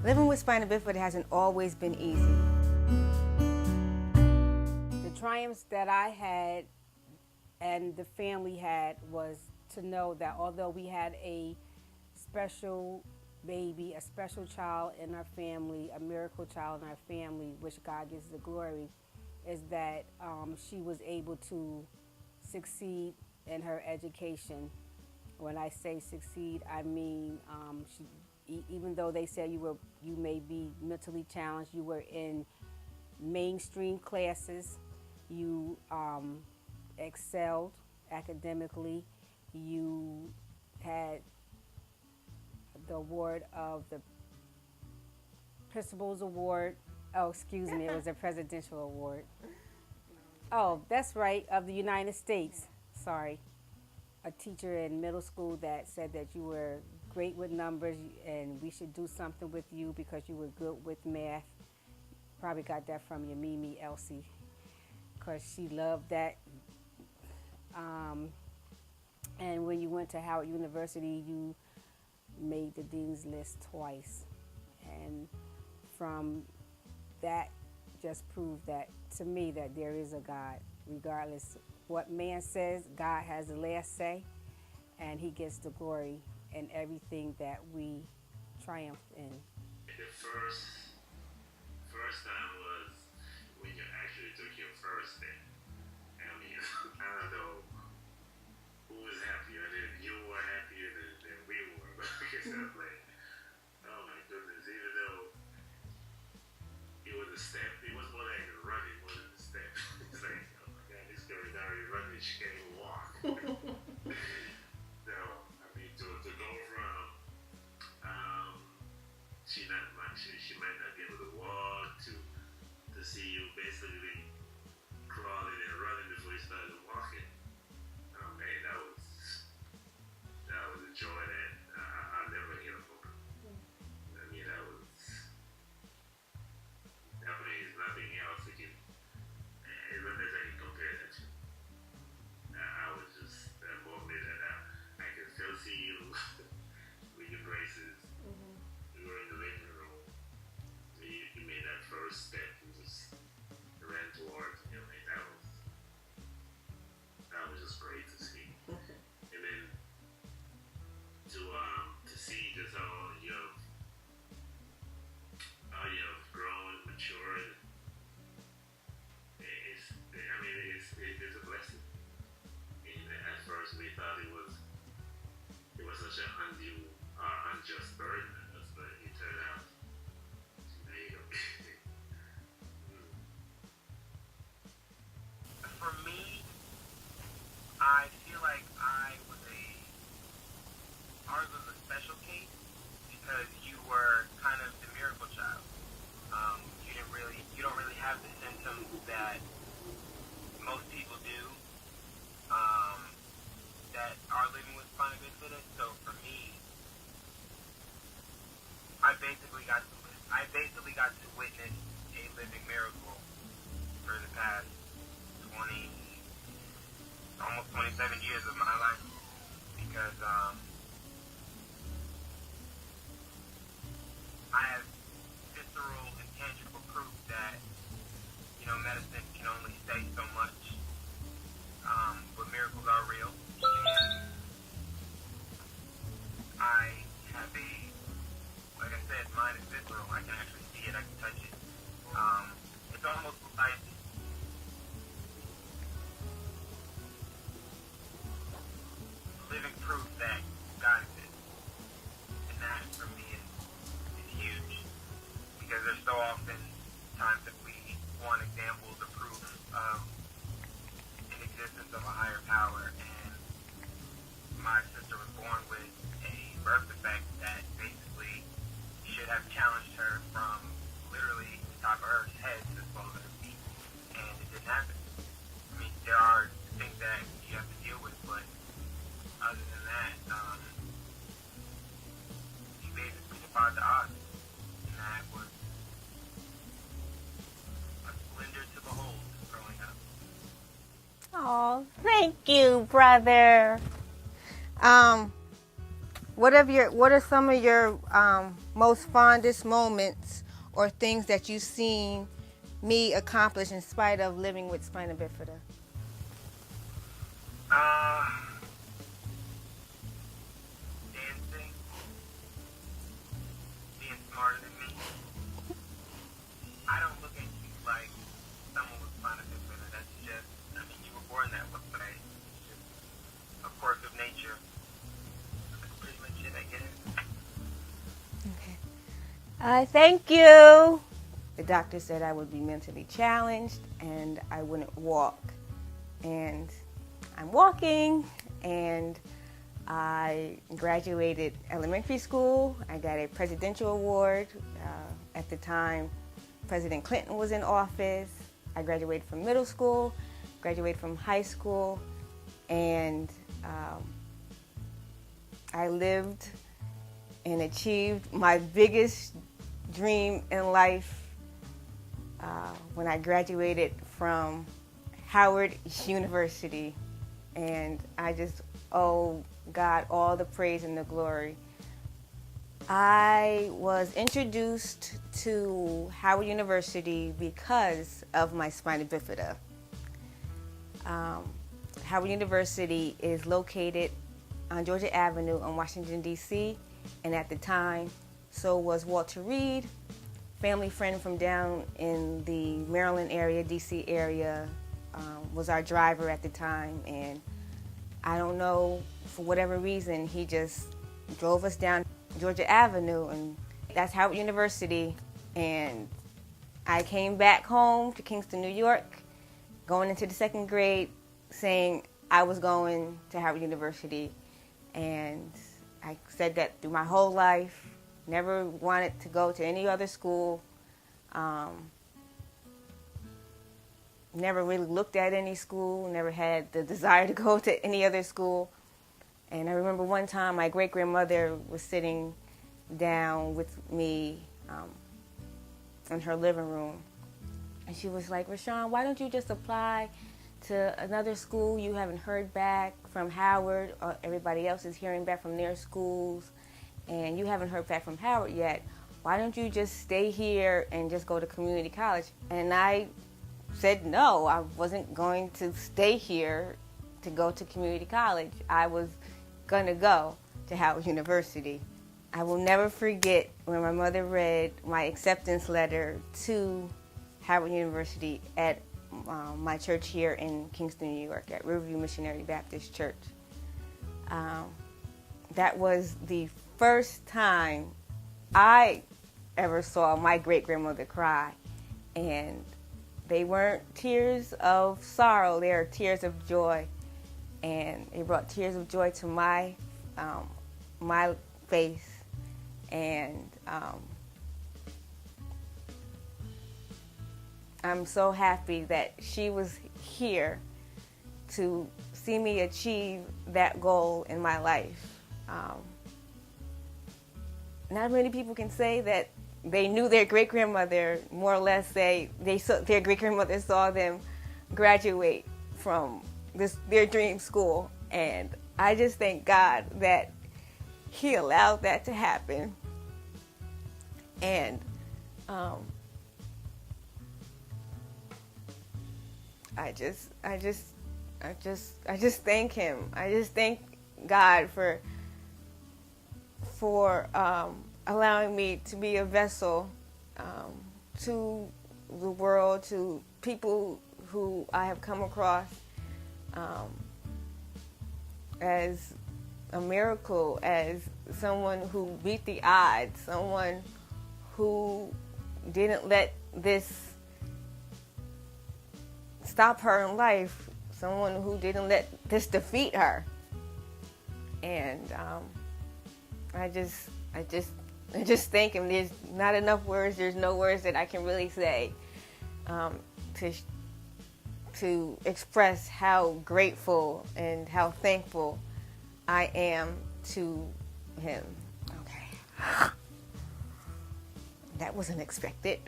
Living with spina bifida hasn't always been easy. The triumphs that I had and the family had was to know that although we had a special baby, a special child in our family, a miracle child in our family, which God gives the glory, is that she was able to succeed in her education. When I say succeed, I mean even though they said you may be mentally challenged, you were in mainstream classes, you excelled academically, you had the award of the Principal's Award. Oh, excuse me, it was a presidential award. Oh, that's right, of the United States. Sorry. A teacher in middle school that said that you were great with numbers and we should do something with you because you were good with math. Probably got that from your Mimi Elsie, because she loved that. And when you went to Howard University, you made the dean's list twice. And from that just proved that to me that there is a God. Regardless what man says, God has the last say, and he gets the glory in everything that we triumphed in. The first time was when you actually took your first step. I mean, I don't know who was happier, if you were happier than we were, because I was like, oh my goodness, even though it was a step, it was more like a run, it wasn't a step. It's like, oh my God, this girl is already running, she can't even walk. So, I mean, to go from, she might not be able to walk, to see you basically crawling and running before you started walking. Oh man, that was a joy that I'll never get over. I mean, it's nothing else that can, it's nothing that can compare that to. I was just, that moment that I can still see you with your braces. We were in the living room. You made that first step and just ran towards me. Like, that was just great to see. And then to see just how you've grown, matured. It's a blessing. And at first we thought it was such an undue, unjust burden on us, but it turned out, there you go. For me, I feel like ours was a special case because you were kind of the miracle child. You don't really have the symptoms that most people do, that are living with spina bifida. So for me, I basically got to witness a living miracle for the past almost 27 years of my life, because I have visceral and tangible proof that medicine can only say so much, but miracles are real. And I have like I said, mine is visceral. I can actually see it. I can touch it. It's almost like living proof that God exists. And that, for me, is huge. Because there's so often times that we want examples or proof of an existence of a higher power. And my sister was born with a birth defect that basically should have challenged her from literally the top of her head to the soles of her feet. And it didn't happen. I mean, there are things that you have to deal with, but other than that, she basically defied the odds. And that was a splendor to behold growing up. Oh, thank you, brother. What are some of your most fondest moments or things that you've seen me accomplish in spite of living with spina bifida? Dancing, being smarter than me. I don't look at you like someone with spina bifida. That's just, I mean, you were born that way. It's just a quirk of nature. That's pretty much it, I guess. Okay. Thank you. The doctor said I would be mentally challenged and I wouldn't walk. And I'm walking, and I graduated elementary school. I got a presidential award. At the time, President Clinton was in office. I graduated from middle school, graduated from high school, and I lived and achieved my biggest dream in life when I graduated from Howard University. And I just owe God all the praise and the glory. I was introduced to Howard University because of my spina bifida. Howard University is located on Georgia Avenue in Washington, D.C., and at the time, so was Walter Reed, family friend from down in the Maryland area, D.C. area, was our driver at the time, and I don't know, for whatever reason, he just drove us down Georgia Avenue, and that's Howard University. And I came back home to Kingston, New York, going into the second grade, saying I was going to Howard University, and I said that through my whole life. Never wanted to go to any other school. Never really looked at any school. Never had the desire to go to any other school. And I remember one time my great-grandmother was sitting down with me in her living room. And she was like, "Rashon, why don't you just apply to another school? You haven't heard back from Howard. Or everybody else is hearing back from their schools. And you haven't heard back from Howard yet. Why don't you just stay here and just go to community college?" And I said no, I wasn't going to stay here to go to community college. I was going to go to Howard University. I will never forget when my mother read my acceptance letter to Howard University at my church here in Kingston, New York, at Riverview Missionary Baptist Church. That was the first time I ever saw my great-grandmother cry. And they weren't tears of sorrow, they were tears of joy. And it brought tears of joy to my face. And I'm so happy that she was here to see me achieve that goal in my life. Not many people can say that they knew their great-grandmother, more or less say their great-grandmother saw them graduate from their dream school. And I just thank God that He allowed that to happen. And I just thank Him. I just thank God for allowing me to be a vessel to the world, to people who I have come across as a miracle, as someone who beat the odds, someone who didn't let this stop her in life, someone who didn't let this defeat her. And I just thank Him. There's not enough words. There's no words that I can really say to express how grateful and how thankful I am to Him. Okay. That wasn't expected.